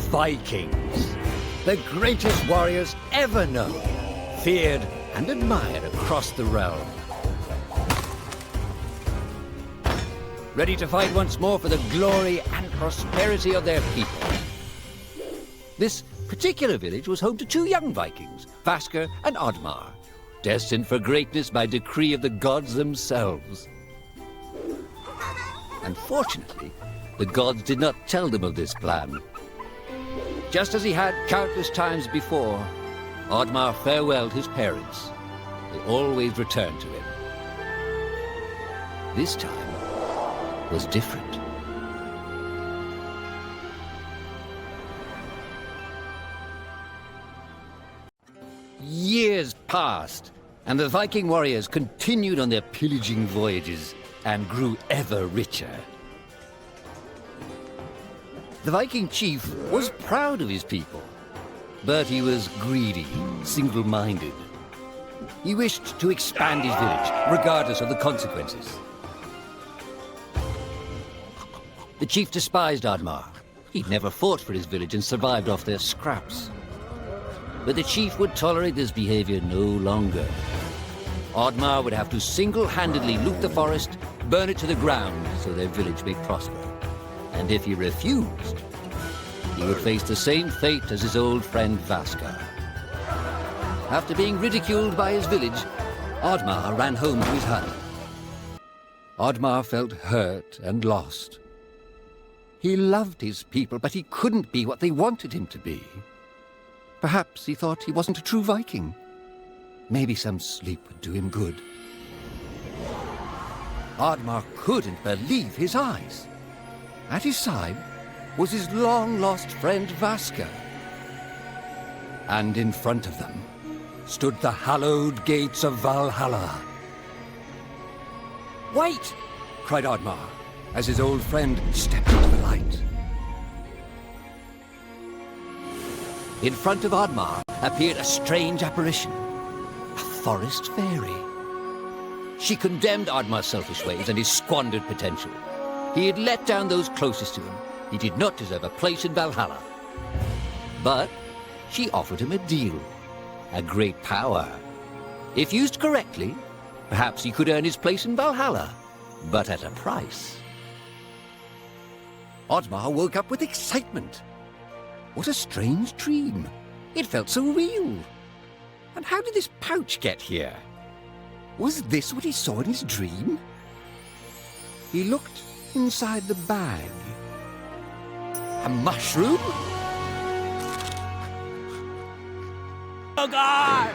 Vikings, the greatest warriors ever known, feared and admired across the realm. Ready to fight once more for the glory and prosperity of their people. This particular village was home to two young Vikings, Vaskr and Oddmar, destined for greatness by decree of the gods themselves. Unfortunately, the gods did not tell them of this plan. Just as he had countless times before, Oddmar farewelled his parents. They always returned to him. This time was different. Years passed, and the Viking warriors continued on their pillaging voyages and grew ever richer. The Viking chief was proud of his people, but he was greedy, single-minded. He wished to expand his village, regardless of the consequences. The chief despised Oddmar. He'd never fought for his village and survived off their scraps. But the chief would tolerate this behavior no longer. Oddmar would have to single-handedly loot the forest, burn it to the ground so their village may prosper. And if he refused, he would face the same fate as his old friend Vaskr. After being ridiculed by his village, Oddmar ran home to his hut. Oddmar felt hurt and lost. He loved his people, but he couldn't be what they wanted him to be. Perhaps he thought he wasn't a true Viking. Maybe some sleep would do him good. Oddmar couldn't believe his eyes. At his side was his long-lost friend Vaskr. And in front of them stood the hallowed gates of Valhalla. "Wait!" cried Oddmar, as his old friend stepped into the light. In front of Oddmar appeared a strange apparition, a forest fairy. She condemned Oddmar's selfish ways and his squandered potential. He had let down those closest to him. He did not deserve a place in Valhalla. But she offered him a deal, a great power. If used correctly, perhaps he could earn his place in Valhalla, but at a price. Oddmar woke up with excitement. What a strange dream. It felt so real. And how did this pouch get here? Was this what he saw in his dream? He looked inside the bag. A mushroom? Oh, God!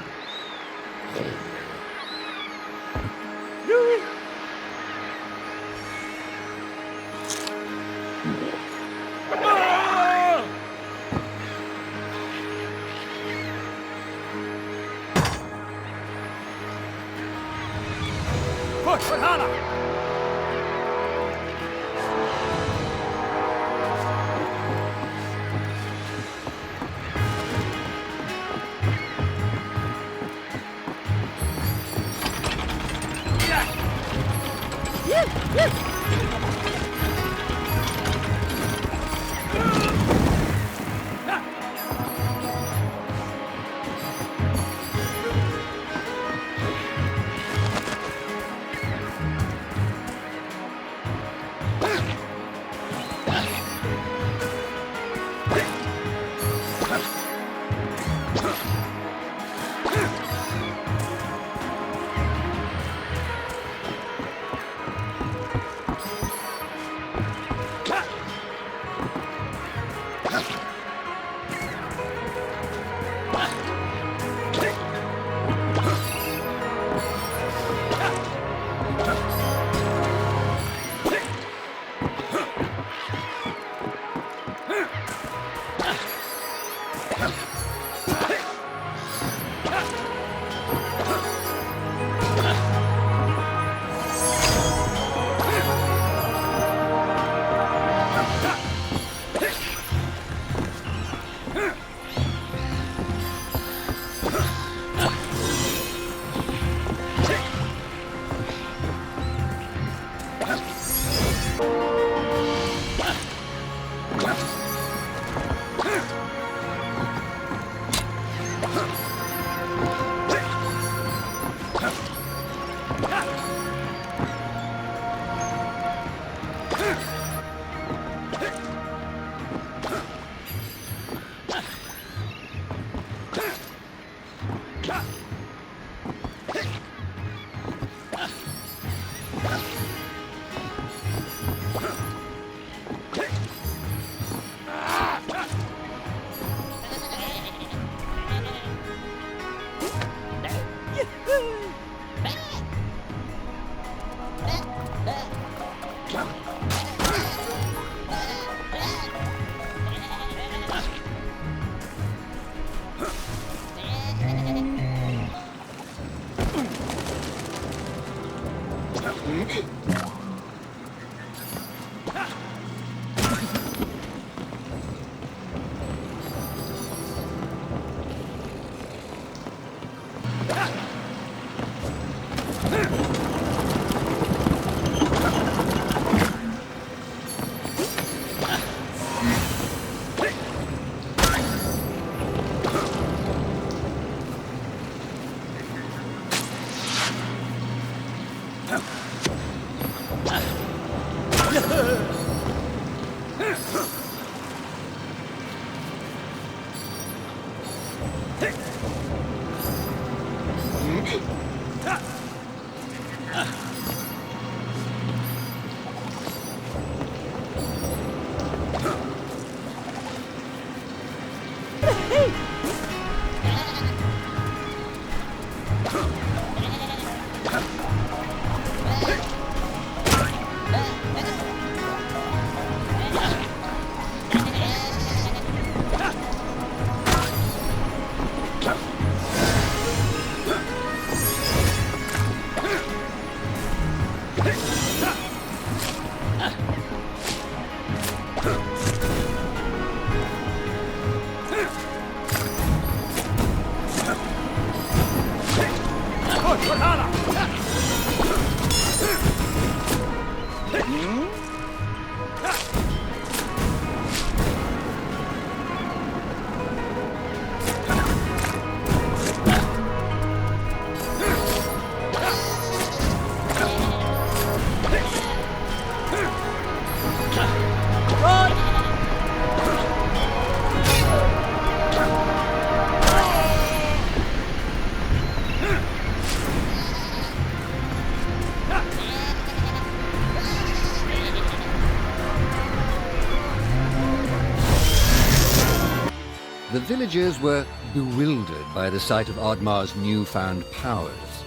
The villagers were bewildered by the sight of Oddmar's newfound powers.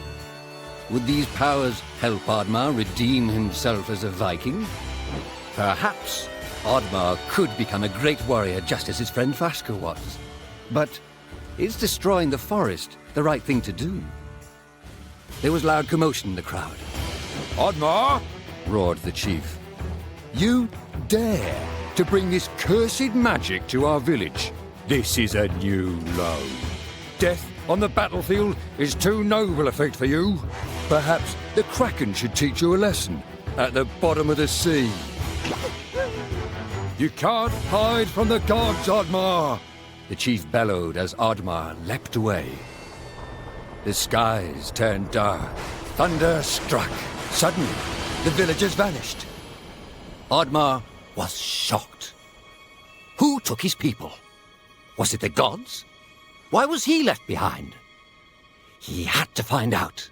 Would these powers help Oddmar redeem himself as a Viking? Perhaps Oddmar could become a great warrior just as his friend Vaska was. But is destroying the forest the right thing to do? There was loud commotion in the crowd. Oddmar! Roared the chief. You dare to bring this cursed magic to our village? This is a new low. Death on the battlefield is too noble a fate for you. Perhaps the Kraken should teach you a lesson at the bottom of the sea. You can't hide from the gods, Oddmar! The chief bellowed as Oddmar leapt away. The skies turned dark. Thunder struck. Suddenly, the villagers vanished. Oddmar was shocked. Who took his people? Was it the gods? Why was he left behind? He had to find out.